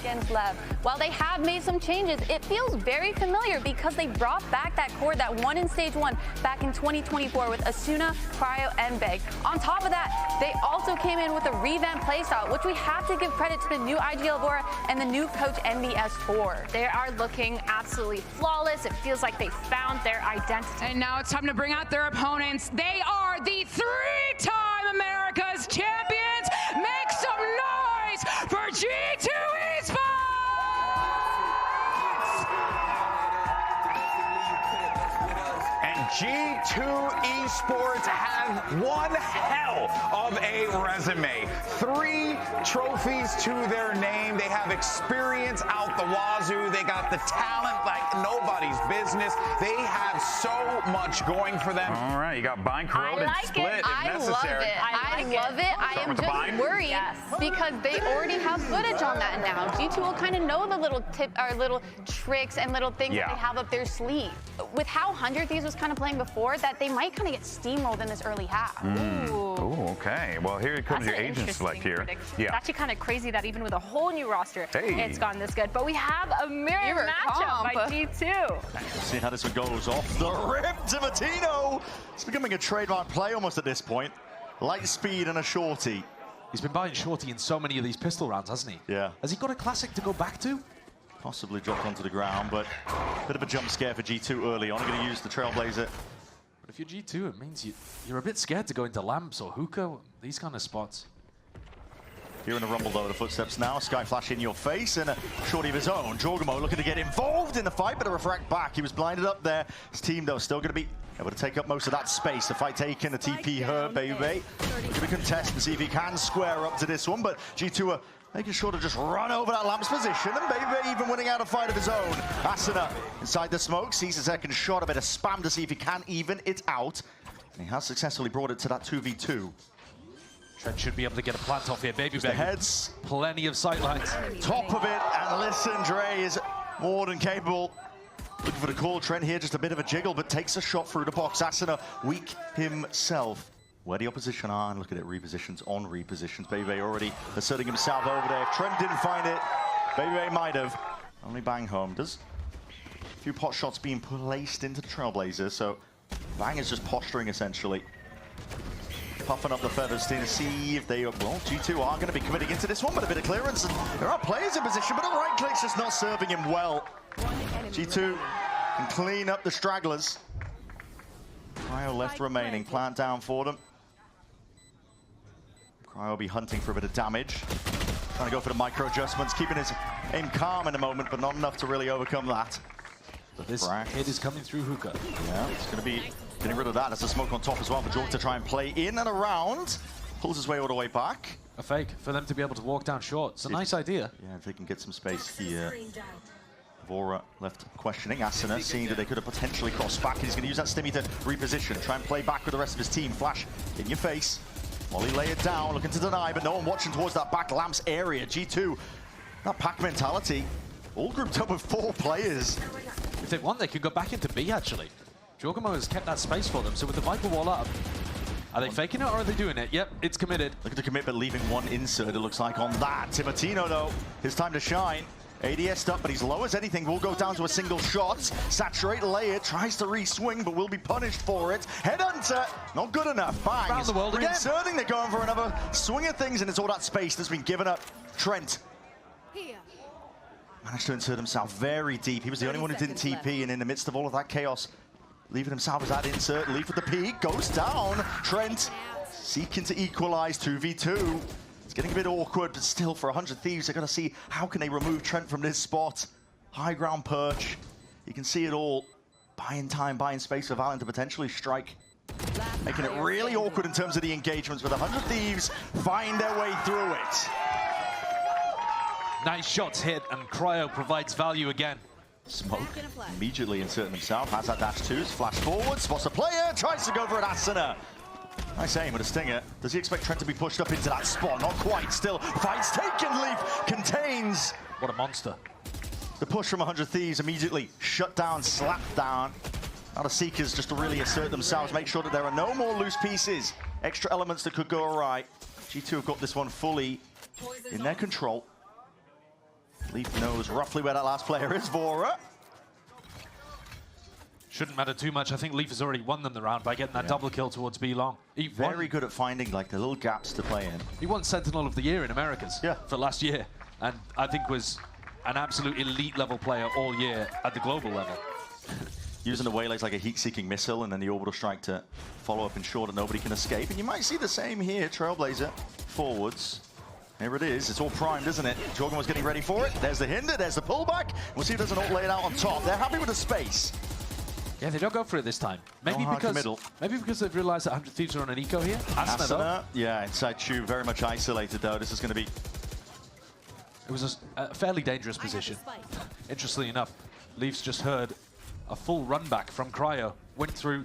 against Lev. While they have made some changes, it feels very familiar because they brought back that core that won in Stage 1 back in 2024 with Asuna, Cryo, and Beg. On top of that, they also came in with a revamped playstyle, which we have to give credit to the new IGL Bora and the new coach MBS4. They are looking absolutely flawless. It feels like they found their identity. And now it's time to bring out their opponents. They are the three-time America's champions. Make some noise for G2 Esports! And G2 Esports have one hell of a resume. 3 trophies to their name. They have experience out the wazoo. They got the talent like nobody's business. They have so much going for them. All right, you got bind, corrode, and split if necessary. I love it. I am just worried because they already have footage on that now. G2 will kind of know the little little tricks and little things that they have up their sleeve. With how 100 Thieves was kind of playing before, that they might kind of get steamrolled in this early half. Ooh, okay. Well, here comes your agent select here. Prediction. Yeah. It's actually kind of crazy that even with a whole new roster, it's gone this good. But we have a mirror matchup by G2. See how this one goes off the rip. Tivatino. It's becoming a trademark play almost at this point. Light speed and a shorty. He's been buying shorty in so many of these pistol rounds, hasn't he? Yeah. Has he got a classic to go back to? Possibly dropped onto the ground, but a bit of a jump scare for G2 early on. Going to use the Trailblazer. But if you're G2, it means you're a bit scared to go into lamps or hookah, these kind of spots. Here in the rumble though, the footsteps now. Sky Flash in your face and a shorty of his own. Jorgamo looking to get involved in the fight, but a refract back. He was blinded up there. His team though still going to be able to take up most of that space. The fight taken, the TP her, baby. Going to contest and see if he can square up to this one, but G2 are making sure to just run over that Lamps position, and Baby even winning out a fight of his own. Asuna inside the smoke, sees a second shot, a bit of spam to see if he can even it out. And he has successfully brought it to that 2v2. Trent should be able to get a plant off here. Baby the heads. Plenty of sightlines. Top of it, and listen, Dre is more than capable. Looking for the call. Trent here, just a bit of a jiggle, but takes a shot through the box. Asuna weak himself. Where the opposition are, and look at it, repositions on repositions. Bebe already asserting himself over there. If Trent didn't find it, Bebe might have. Only bang home. Does a few pot shots being placed into the Trailblazer, so Bang is just posturing essentially. Puffing up the feathers to see if they are, well, G2 are going to be committing into this one, but a bit of clearance. And there are players in position, but a right click's just not serving him well. G2 can clean up the stragglers. Cryo left remaining, plant down for them. Cryo will be hunting for a bit of damage. Trying to go for the micro adjustments, keeping his aim calm in the moment, but not enough to really overcome that. But this hit is coming through hookah. Yeah, it's going to be getting rid of that. There's a smoke on top as well for Jorg to try and play in and around. Pulls his way all the way back. A fake for them to be able to walk down short. It's a nice idea. Yeah, if they can get some space here. Vora left questioning. Asuna seeing that they could have potentially crossed back. He's going to use that stimmy to reposition, try and play back with the rest of his team. Flash in your face. Molly lay it down, looking to deny, but no one watching towards that back Lamps area. G2, that pack mentality, all grouped up with 4 players. If they want, they could go back into B, actually. Jorgamo has kept that space for them, so with the Viper wall up, are they faking it or are they doing it? Yep, it's committed. Looking to commit, but leaving one insert, it looks like, on that. Tivatino, though, his time to shine. ADS up, but he's low as anything. Will go down to a single shot. Saturate layer, tries to re-swing, but will be punished for it. Headhunter, not good enough. Bang. Around the world again. Reinserting, they're going for another swing of things, and it's all that space that's been given up. Trent managed to insert himself very deep. He was the only one who didn't TP, and in the midst of all of that chaos, leaving himself as that insert, leave with the peak, goes down. Trent seeking to equalize 2v2. It's getting a bit awkward, but still for 100 Thieves, they're going to see how can they remove Trent from this spot. High ground perch. You can see it all. Buying time, buying space for Valen to potentially strike. Making it really awkward in terms of the engagements, but 100 Thieves find their way through it. Nice shots hit, and Cryo provides value again. Smoke immediately inserting himself, has that dash twos, flash forward, spots a player, tries to go for an Asuna. Nice aim with a stinger. Does he expect Trent to be pushed up into that spot? Not quite, still. Fights taken, Leaf contains. What a monster. The push from 100 Thieves immediately shut down, slapped down. Now the Seekers just to really assert themselves, make sure that there are no more loose pieces. Extra elements that could go awry. G2 have got this one fully in their control. Leaf knows roughly where that last player is, Vora. Shouldn't matter too much. I think Leaf has already won them the round by getting that double kill towards B long. Very good at finding like the little gaps to play in. He won Sentinel of the Year in Americas for last year, and I think was an absolute elite level player all year at the global level. Using the waylays like a heat-seeking missile and then the orbital strike to follow up ensure that nobody can escape. And you might see the same here, Trailblazer forwards. Here it is, it's all primed, isn't it? Jorgen was getting ready for it. There's the hinder, there's the pullback. We'll see if there's an ult laid out on top. They're happy with the space. Yeah, they don't go for it this time. Maybe because they've realized that 100 Thieves are on an eco here. Asuna, yeah, inside Chu, very much isolated though. This is going to be... It was a fairly dangerous position. Interestingly enough, Leafs just heard a full run back from Cryo. Went through,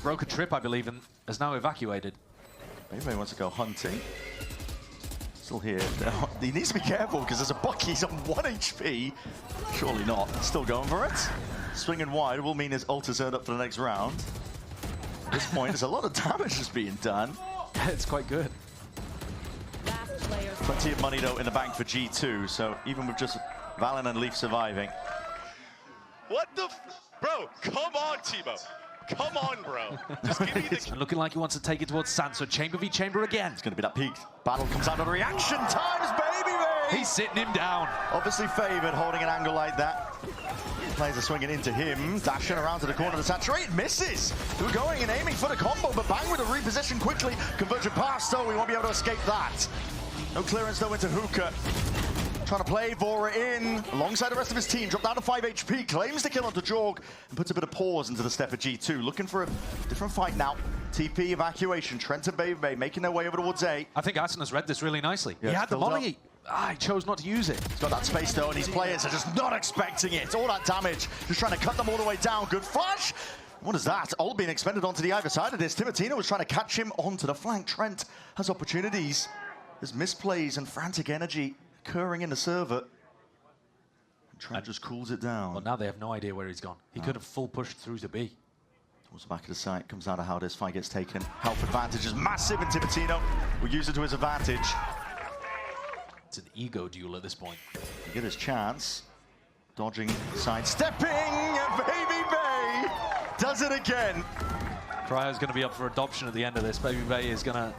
broke a trip, I believe, and has now evacuated. Maybe he wants to go hunting. Still here. He needs to be careful because there's a Buck. He's on 1 HP. Surely not. Still going for it. Swinging wide will mean his ult is earned up for the next round. At this point, there's a lot of damage that's being done. It's quite good. Plenty of money, though, in the bank for G2. So even with just Valen and Leaf surviving. What the... Bro, come on, Timo. Come on, bro. Just give me the... Looking like he wants to take it towards Sansa. Chamber v Chamber again. It's going to be that peak. Battle comes out of the reaction times, baby, baby! He's sitting him down. Obviously favored, holding an angle like that. Players are swinging into him, dashing around to the corner to saturate, misses. We're going and aiming for the combo, but bang with a reposition quickly. Conversion pass, though, we won't be able to escape that. No clearance, though, into Hookah. Trying to play Vora in alongside the rest of his team. Dropped down to 5 HP, claims the kill onto Jorg, and puts a bit of pause into the step of G2. Looking for a different fight now. TP evacuation, Trent and Baby making their way over towards A. I think Asuna's read this really nicely. Yeah, he had the molly. He chose not to use it. He's got that space though, and these players are just not expecting it. All that damage, just trying to cut them all the way down. Good flash. What is that? All being expended onto the either side of this. Timotino was trying to catch him onto the flank. Trent has opportunities. There's misplays and frantic energy occurring in the server. And Trent just cools it down. Well, now they have no idea where he's gone. He could have full pushed through to B. Towards the back of the site, comes out of how this fight gets taken. Health advantage is massive, and Timotino will use it to his advantage. It's an ego duel at this point. You get his chance. Dodging, sidestepping, and Baby Bay does it again. Cryo's going to be up for adoption at the end of this. Baby Bay is going to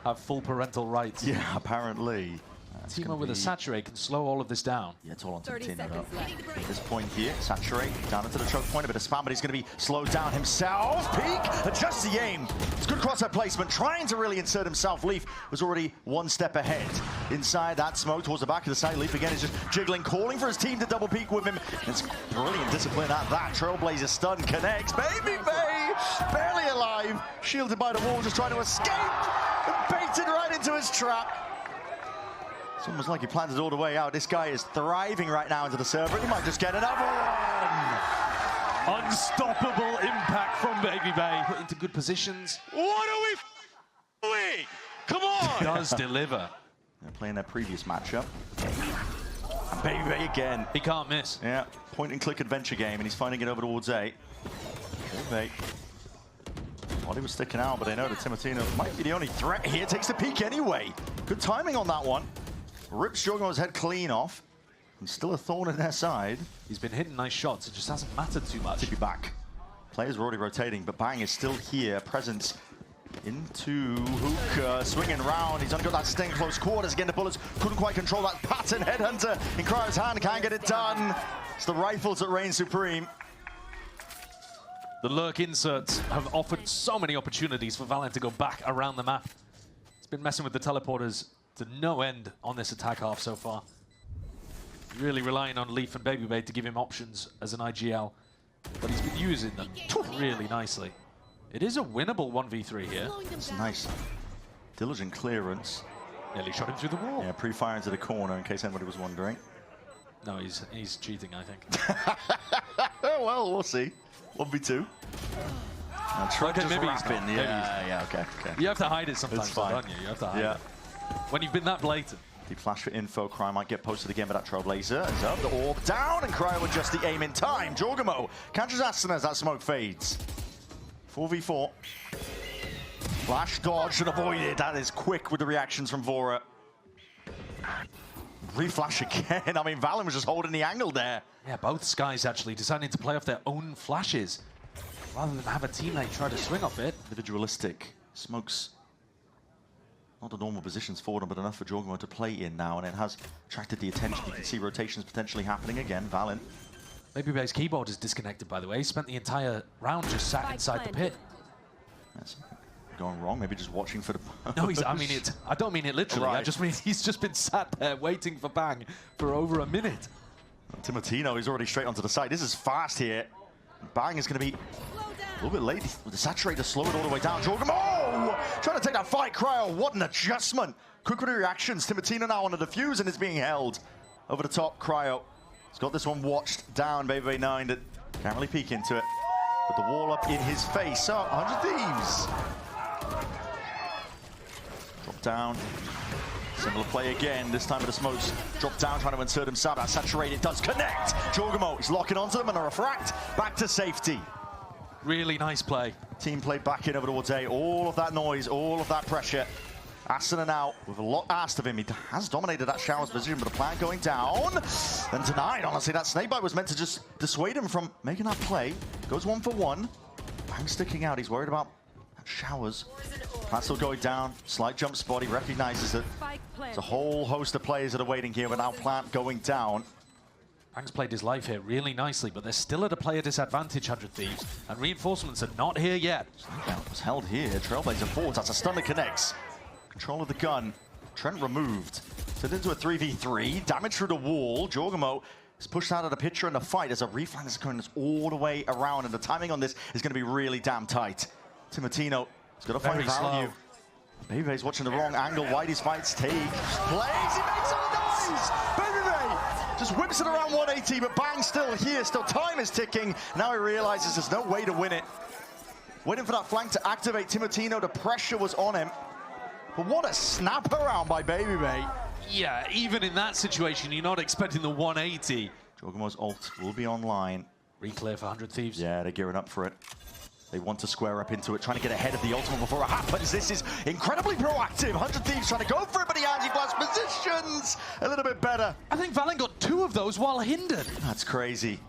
have full parental rights. Yeah, apparently. Timo with a Saturate can slow all of this down. Yeah, it's all on Timotino. At this point here, Saturate down into the choke point, a bit of spam, but he's going to be slowed down himself. Peek, adjusts the aim. It's good crosshair placement, trying to really insert himself. Leaf was already one step ahead. Inside that smoke towards the back of the site, Leaf again is just jiggling, calling for his team to double peek with him. It's brilliant discipline at that. Trailblazer stun connects. Baby Bay, barely alive, shielded by the wall, just trying to escape. And baited right into his trap. It's almost like he planned it all the way out. This guy is thriving right now into the server. He might just get another one. Unstoppable impact from Baby Bay. Put into good positions. What are we doing? Come on! Does deliver. They're playing their previous matchup. And Baby Bay again. He can't miss. Yeah, point and click adventure game, and he's finding it over towards A. Baby Bay. Well, he was sticking out, but they know that Timotino might be the only threat here. Takes the peek anyway. Good timing on that one. Rips Jorgo's head clean off. And still a thorn in their side. He's been hitting nice shots. It just hasn't mattered too much. Take you back. Players are already rotating, but Bang is still here. Presence into Hookah. Swinging round. He's only got that sting close quarters. Again, the bullets couldn't quite control that pattern. Headhunter in Cryo's hand. Can't get it done. It's the rifles that reign supreme. The lurk inserts have offered so many opportunities for Valen to go back around the map. It's been messing with the teleporters to no end on this attack half so far. Really relying on Leaf and Baby Bay to give him options as an IGL, but he's been using them really nicely. It is a winnable 1v3 here. It's nice. Diligent clearance. Nearly shot him through the wall. Yeah, pre-fire into the corner in case anybody was wondering. No, he's cheating, I think. Well, we'll see. 1v2. Trent just maybe rapping. He's not. Yeah, okay. You have to hide it sometimes, It's fine. don't you? You have to hide it. When you've been that blatant. Deep flash for info. Cry might get posted again, but that Trailblazer is up. The orb down, and Cry will adjust the aim in time. Jorgamo catches Asuna as that smoke fades. 4v4. Flash dodged and avoided. That is quick with the reactions from Vora. reflash again. I mean, Valen was just holding the angle there. Yeah, both Skies actually deciding to play off their own flashes rather than have a teammate try to swing off it. Individualistic. Smokes not the normal positions for them, but enough for Jorgamo to play in now, and it has attracted the attention. You can see rotations potentially happening again. Valen. BabyBay's keyboard is disconnected, by the way. He spent the entire round just sat inside the pit. That's going wrong. Maybe just watching for the... No, I don't mean it literally. Right. I just mean he's just been sat there waiting for Bang for over a minute. Timotino is already straight onto the side. This is fast here. Bang is going to be a little bit late with the saturator, slow it all the way down. Jorgamo, oh! Trying to take that fight, Cryo. What an adjustment. Quick reactions. Timotino now on the defuse and is being held. Over the top, Cryo. He's got this one watched down. BabyBay 9 that can't really peek into it. With the wall up in his face. So, 100 Thieves. Drop down. Similar play again, this time with the smokes. Drop down, trying to insert himself. That saturated does connect. Jorgamo is locking onto them and a refract. Back to safety. Really nice play. Team play back in over towards A. All of that noise, all of that pressure. Asuna now with a lot asked of him. He has dominated that Shower's position, but the plan going down. Then denied. Honestly, that snakebite was meant to just dissuade him from making that play. Goes 1 for 1. Bang sticking out. He's worried about Showers. Plan still going down. Slight jump spot. He recognizes it. There's a whole host of players that are waiting here, but now Plant going down. Bang's played his life here really nicely, but they're still at a player disadvantage, 100 Thieves, and reinforcements are not here yet. Snake was held here. Trailblazer forwards. That's a stun that connects. Control of the gun. Trent removed. Turned into a 3v3. Damage through the wall. Jorgamo is pushed out of the picture in the fight as a reflank is going all the way around, and the timing on this is going to be really damn tight. Timotino has got to find value. BabyBay's watching the wrong angle. Why these fights take place. He makes all the noise. BabyBay just whips it around 180, but Bang still here. Still time is ticking. Now he realizes there's no way to win it. Waiting for that flank to activate Timotino. The pressure was on him. But what a snap around by BabyBay. Yeah, even in that situation, you're not expecting the 180. Jorgamo's ult will be online. Reclear for 100 Thieves. Yeah, they're gearing up for it. They want to square up into it, trying to get ahead of the ultimate before it happens. This is incredibly proactive. 100 Thieves trying to go for it, but the anti-blast positions a little bit better. I think Valen got 2 of those while hindered. That's crazy.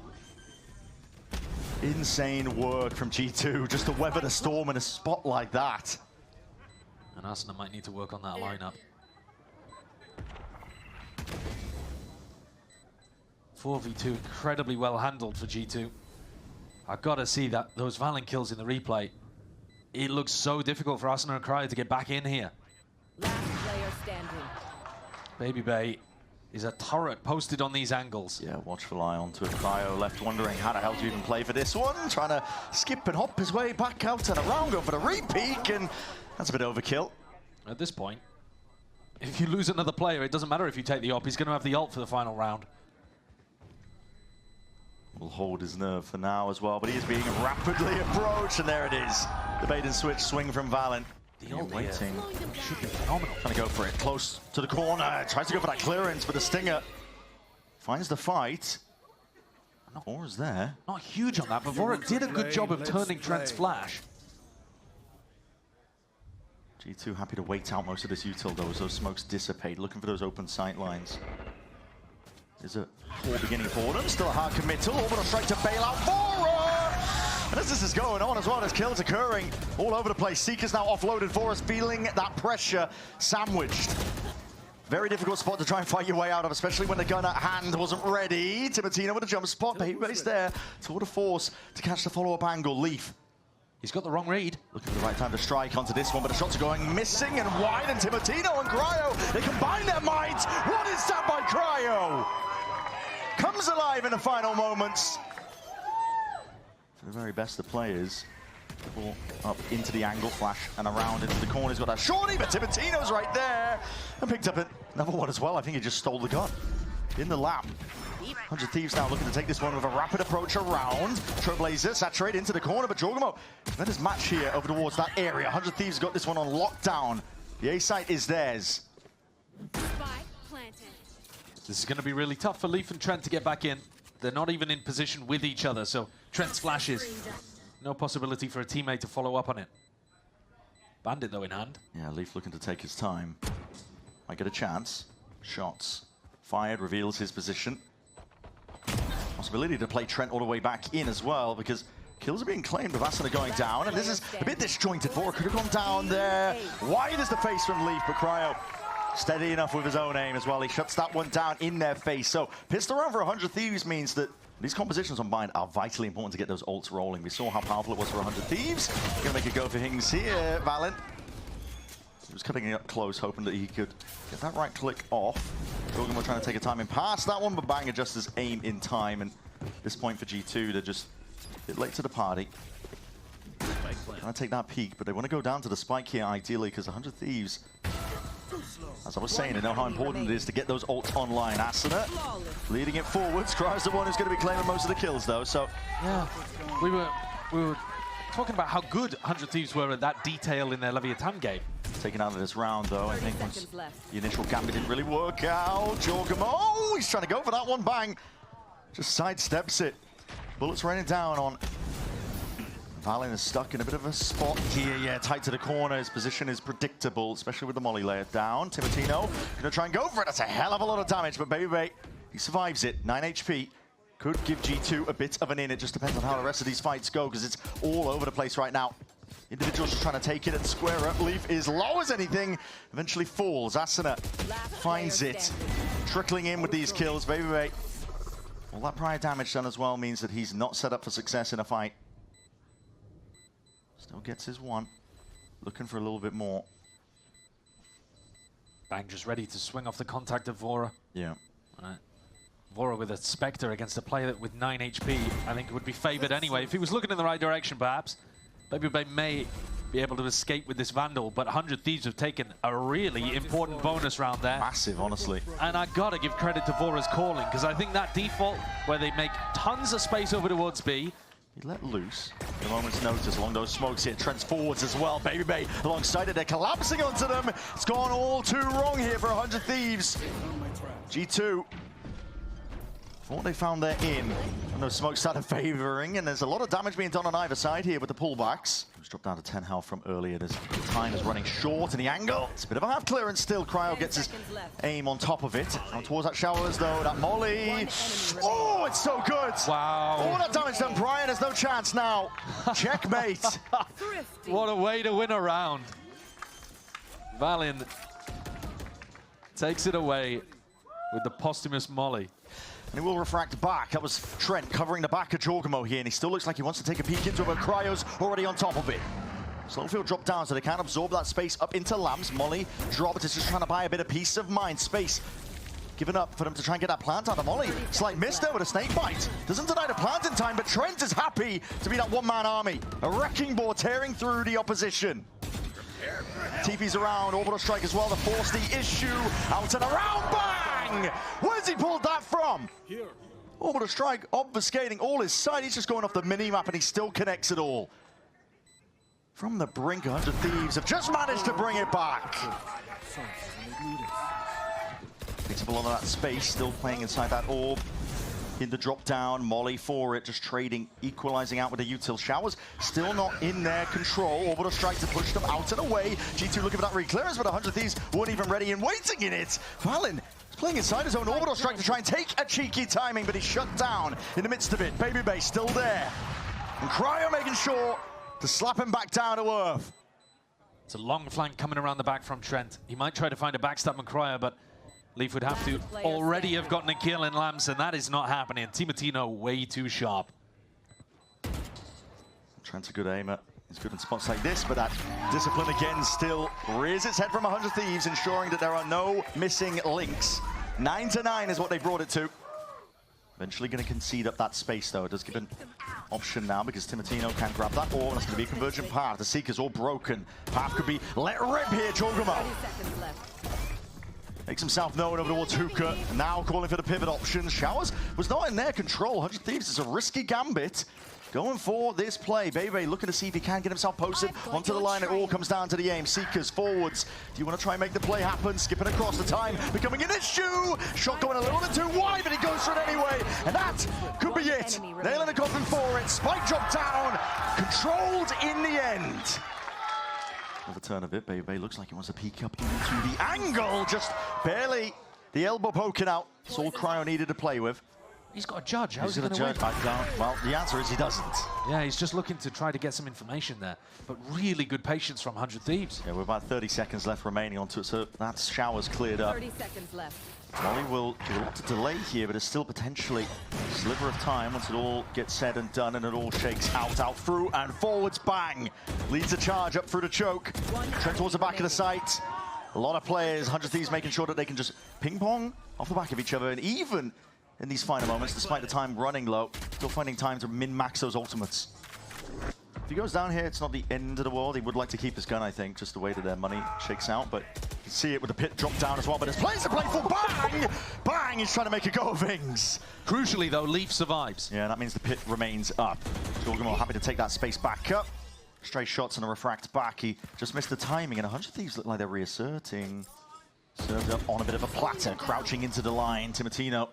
Insane work from G2 just to weather the storm in a spot like that. And Asuna might need to work on that lineup. 4v2 incredibly well handled for G2. I've got to see that those Valen kills in the replay. It looks so difficult for Asuna and Cryo to get back in here. Last player standing. BabyBay is a turret posted on these angles. Yeah, watchful eye onto it. Cryo left wondering how the hell to even play for this one. Trying to skip and hop his way back out and around, go for the re-peek, and that's a bit overkill. At this point, if you lose another player, it doesn't matter if you take the op. He's going to have the ult for the final round. Will hold his nerve for now as well, but he is being rapidly approached, and there it is. The bait and switch swing from Valen. The ult waiting. should be phenomenal. Trying to go for it, close to the corner. Tries to go for that clearance, but the Stinger finds the fight. Vora's there. Not huge on that, but Vora did a good job of turning Trent's flash. G2 happy to wait out most of this util though as those smokes dissipate, looking for those open sight lines. There's a poor beginning for them, still a hard committal, orbital strike to bail out Vora! And as this is going on as well, there's kills occurring all over the place. Seeker's now offloaded, Vora's feeling that pressure sandwiched. Very difficult spot to try and fight your way out of, especially when the gun at hand wasn't ready. Timotino with a jump spot, BabyBay's there, tour de force to catch the follow-up angle. Leaf. He's got the wrong read. Looking for the right time to strike onto this one, but the shots are going missing and wide, and Timotino and Cryo, they combine their minds. What is that by Cryo? Comes alive in the final moments. For the very best of players. Ball up into the angle, flash, and around into the corner. He's got that shorty, but Timotino's right there. And picked up another one as well. I think he just stole the gun. In the lap. 100 Thieves now looking to take this one with a rapid approach around. Trailblazer saturate into the corner, but Jorgamo let his match here over towards that area. 100 Thieves got this one on lockdown. The A site is theirs. This is going to be really tough for Leaf and Trent to get back in. They're not even in position with each other, so Trent's flashes. No possibility for a teammate to follow up on it. Bandit though in hand. Yeah, Leaf looking to take his time. Might get a chance. Shots fired, reveals his position. Possibility to play Trent all the way back in as well, because kills are being claimed with Asuna going down, and this is a bit disjointed. Vora could have gone down there. Wide as the face from Leaf, but Cryo steady enough with his own aim as well. He shuts that one down in their face. So pistol round for 100 Thieves means that these compositions on Bind are vitally important to get those ults rolling. We saw how powerful it was for 100 Thieves. Gonna make a go for Hings here, Valen. He was cutting it up close, hoping that he could get that right click off. Gogan were trying to take a timing past that one, but Bang adjusts his aim in time. And at this point for G2, they're just a bit late to the party. Trying to take that peek, but they want to go down to the spike here ideally, because 100 Thieves, as I was saying, they know how important it is to get those ults online. Asuna leading it forwards. Cryo's the one who's going to be claiming most of the kills, though. So yeah, we were talking about how good 100 Thieves were at that detail in their Leviathan game. Taken out of this round, though, I think once the initial gambit didn't really work out. Jorgamo, oh, he's trying to go for that one. Bang, just sidesteps it. Bullets raining down on Valen. Is stuck in a bit of a spot here. Yeah, tight to the corner. His position is predictable, especially with the molly layered down. Timotino gonna try and go for it. That's a hell of a lot of damage, but Baby, he survives it. 9 HP. Could give G2 a bit of an in. It just depends on how the rest of these fights go, because it's all over the place right now. Individuals just trying to take it and square up. Leaf is low as anything. Eventually falls. Asuna finds it. Trickling in with these kills. Baby, all that prior damage done as well means that he's not set up for success in a fight. Still gets his one. Looking for a little bit more. Bang just ready to swing off the contact of Vora. Yeah. Vora with a Spectre against a player with 9 HP, I think would be favored anyway. If he was looking in the right direction, perhaps, Baby may be able to escape with this Vandal, but 100 Thieves have taken a really important bonus round there. Massive, honestly. And I gotta give credit to Vora's calling, because I think that default, where they make tons of space over towards B, he let loose at a moment's notice along those smokes here. Trent's forwards as well. Baby alongside it, they're collapsing onto them. It's gone all too wrong here for 100 Thieves. G2. What they found they're in. And those smokes started favoring, and there's a lot of damage being done on either side here with the pullbacks. Who's dropped down to 10 health from earlier. There's time is running short, and the angle. It's a bit of a half clearance still. Cryo gets his aim on top of it. Down towards that showers though, that molly. Oh, it's so good. Wow. All that damage done. Brian has no chance now. Checkmate. What a way to win a round. Valen takes it away with the posthumous molly. And he will refract back. That was Trent covering the back of Jorgamo here, and he still looks like he wants to take a peek into it, but Cryo's already on top of it. Slowfield dropped down, so they can't absorb that space up into Lambs. Molly dropped. It's just trying to buy a bit of peace of mind. Space given up for them to try and get that plant out of Molly. Slight miss there with a snake bite. Doesn't deny the plant in time, but Trent is happy to be that one-man army. A wrecking ball tearing through the opposition. TP's around, orbital strike as well to force the issue. Out and around, bang! Where's he pulled that from? Orbital strike obfuscating all his side. He's just going off the mini-map and he still connects it all. From the brink, 100 Thieves have just managed to bring it back. Picks up a lot of that space, still playing inside that orb. In the drop down, Molly for it, just trading, equalizing out with the util. Showers still not in their control. Orbital strike to push them out and away. G2 looking for that reclearance, but 100 Thieves weren't even ready and waiting in it. Valen is playing inside his own orbital strike to try and take a cheeky timing, but he's shut down in the midst of it. Baby Bay still there. And Cryo making sure to slap him back down to earth. It's a long flank coming around the back from Trent. He might try to find a backstab on Cryo, but Leaf would have to already have gotten a kill in Lambs, and that is not happening. Timotino way too sharp. Trent's a good aimer. He's good in spots like this, but that discipline again still rears its head from 100 Thieves, ensuring that there are no missing links. 9-9 is what they brought it to. Eventually going to concede up that space, though. It does give an option now because Timotino can grab that orb, and it's going to be a convergent path. The Seeker's all broken. Path could be let rip here, Jorgamo. Makes himself known over towards Hookah, and now calling for the pivot options. Showers was not in their control. 100 Thieves is a risky gambit. Going for this play. Bebe looking to see if he can get himself posted onto the line. It all comes down to the aim. Seekers forwards. Do you want to try and make the play happen? Skipping across the time, becoming an issue. Shot going a little bit too wide, but he goes for it anyway. And that could be it. Nailing the coffin for it. Spike drop down. Controlled in the end. Another turn of it. Bebe looks like he wants to peek up into the angle. Just barely The elbow poking out. That's all Cryo needed to play with. He's got a judge. How's he going to win? Well, the answer is he doesn't. Yeah, he's just looking to try to get some information there. But really good patience from 100 Thieves. Yeah, we're about 30 seconds left remaining onto it, so that shower's cleared up. 30 seconds left. Molly will do a lot to delay here, but it's still potentially a sliver of time once it all gets said and done and it all shakes out through and forwards, bang! Leads the charge up through the choke. Trent towards the back of the site. A lot of players, 100 Thieves making sure that they can just ping-pong off the back of each other, and even in these final moments, despite the time running low, still finding time to min-max those ultimates. If he goes down here, it's not the end of the world. He would like to keep his gun, I think, just the way that their money shakes out, but you can see it with the pit drop down as well, but there's plays to play for, bang! Bang! He's trying to make a go of things. Crucially, though, Leaf survives. Yeah, that means the pit remains up. Jorgemore happy to take that space back up. Straight shots and a refract back. He just missed the timing, and 100 Thieves look like they're reasserting. Served up on a bit of a platter, crouching into the line. Timotino,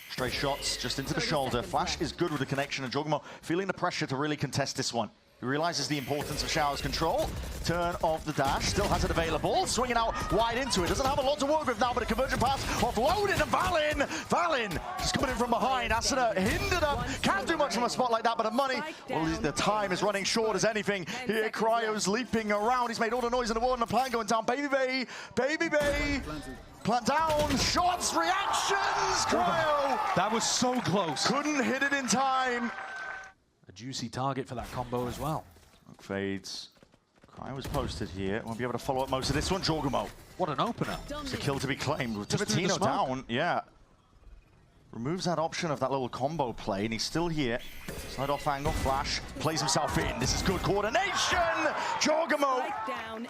straight shots just into the shoulder. Flash is good with the connection, and Jorgemore feeling the pressure to really contest this one. He realizes the importance of Shower's control. Turn off the dash, still has it available. Swinging out wide into it. Doesn't have a lot to work with now, but a conversion pass offloaded, and Valin just coming in from behind. Asuna hindered up. Can't do much from a spot like that, but the money, well, the time is running short as anything. Here, Cryo's leaping around. He's made all the noise in the world, and the plan going down. Baby Bay. Plant down, shots, reactions, Cryo. That was so close. Couldn't hit it in time. A juicy target for that combo as well. Fades. Cryo was posted here. Won't be able to follow up most of this one. Jorgemore. What an opener. It's a kill to be claimed. With Timotino down, yeah. Removes that option of that little combo play, and he's still here. Slide off angle, flash, plays himself in. This is good coordination. Jorgemore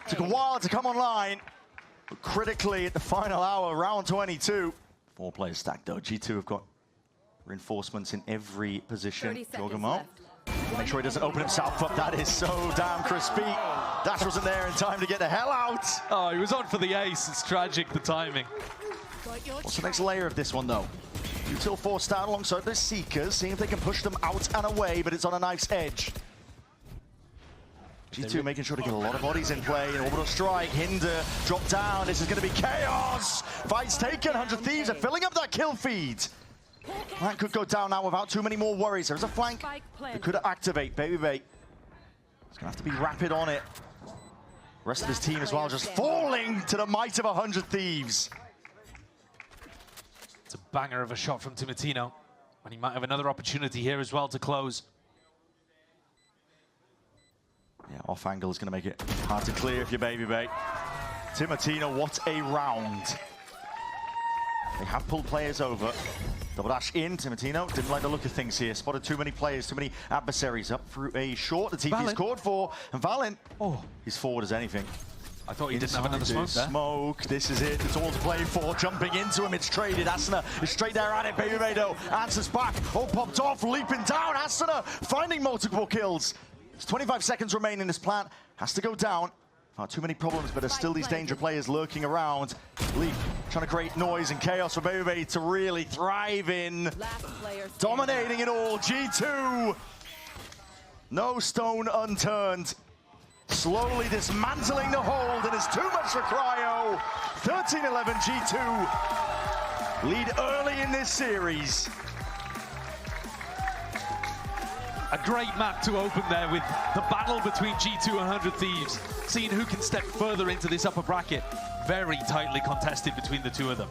took a while to come online, but critically at the final hour, round 22. 4 players stacked though. G2 have got reinforcements in every position. Jorgemore. Make sure he doesn't open himself up. That is so damn crispy. Dash wasn't there in time to get the hell out. Oh, he was on for the ace. It's tragic, the timing. What's the next layer of this one, though? Util forced down alongside the Seekers, seeing if they can push them out and away, but it's on a knife's edge. G2 making sure to get a lot of bodies in play. An orbital strike, hinder, drop down. This is going to be chaos. Fight's taken. 100 Thieves are filling up that kill feed. That could go down now without too many more worries. There's a flank that could activate. Baby Bay. He's going to have to be rapid on it. Rest of his team as well, just falling to the might of 100 Thieves. It's a banger of a shot from Timotino, and he might have another opportunity here as well to close. Yeah, off angle is going to make it hard to clear if you're Baby Bay. Timotino, what a round. They have pulled players over. Double dash in, Timotino didn't like the look of things here. Spotted too many players, too many adversaries up through a short. The TP is scored for, and Valin, he's forward as anything. I thought he didn't have another smoke there. Smoke, this is it, it's all to play for. Jumping into him, it's traded. Asuna is straight there at it. Baby Bay though answers back. All popped off, leaping down. Asuna finding multiple kills. There's 25 seconds remaining. This plant has to go down. Not too many problems, but there's still these danger players lurking around. Leaf trying to create noise and chaos for Baby Bay to really thrive in. Dominating it all, G2. No stone unturned. Slowly dismantling the hold, and it's too much for Cryo. 13-11 G2. Lead early in this series. A great map to open there with the battle between G2 and 100 Thieves. Seeing who can step further into this upper bracket. Very tightly contested between the two of them.